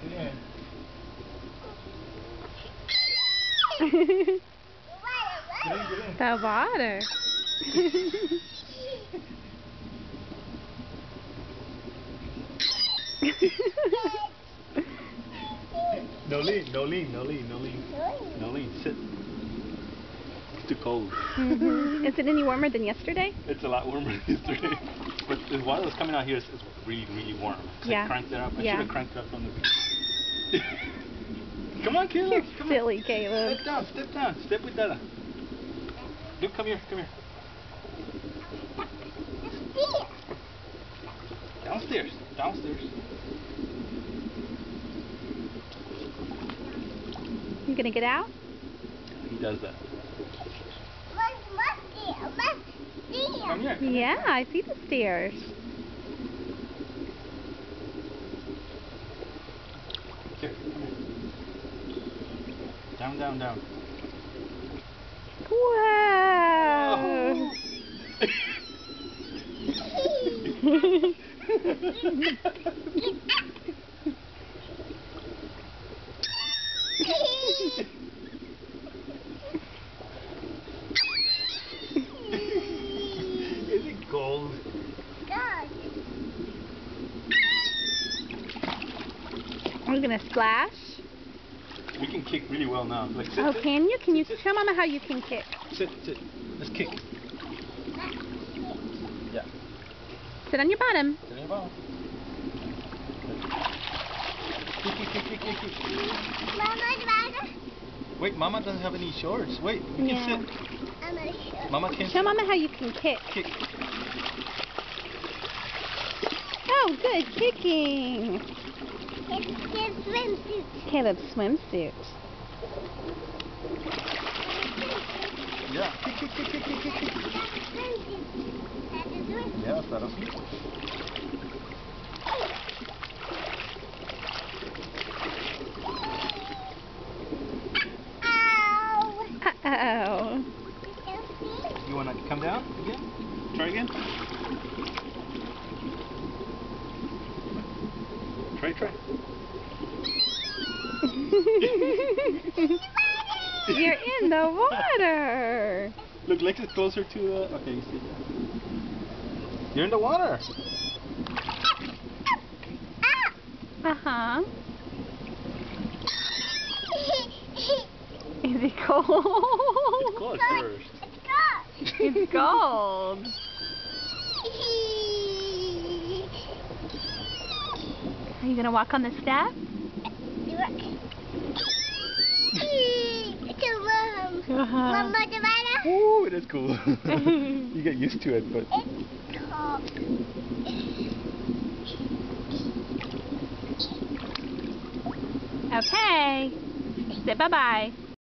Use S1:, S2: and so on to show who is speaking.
S1: Yeah.
S2: The water.
S1: No lean, no lean, no lean, no lean. No lean, sit. It's too cold.
S2: Is it any warmer than yesterday?
S1: It's a lot warmer than yesterday. But the water that's coming out here is really, really warm.
S2: Yeah.
S1: I cranked it up. I
S2: Yeah.
S1: should have cranked it up from the... Come on, Caleb.
S2: You're
S1: Come
S2: silly,
S1: on.
S2: Caleb.
S1: Step down, step down. Step with Dada. Luke, come here, come here. Downstairs, downstairs.
S2: You gonna get out?
S1: He does that. Come here. Come
S2: Yeah, I see the stairs.
S1: Here, come here. Down, down, down.
S2: Wow.
S1: Is it cold?
S2: Are you gonna splash?
S1: We can kick really well now. Like sit,
S2: Oh,
S1: sit.
S2: can you? Can you
S1: Sit,
S2: show Mama how you can kick?
S1: sit, sit. Let's kick. Yeah.
S2: Sit on your bottom.
S1: Sit in your bottom. Kick, kick, kick, kick, kick, kick. Wait, Mama doesn't have any shorts. Wait, you
S2: Yeah.
S1: can sit. Mama can't
S2: Show
S1: sit.
S2: Mama how you can kick.
S1: Kick.
S2: Oh, good kicking. Caleb's swimsuit.
S1: Yeah. Kick, kick, kick, kick, kick, kick, kick. Yeah, está así.
S2: Uh-oh.
S1: You want to come down again? Try again? Try.
S2: You're in the water.
S1: Look, Lex is closer to the... Okay, you see that. You're in the water.
S2: Uh-huh. Is it cold?
S1: It's cold first.
S2: It's cold. Are you gonna walk on the step?
S1: Ooh, that's cool. You get used to it, but...
S2: Okay. Say bye-bye.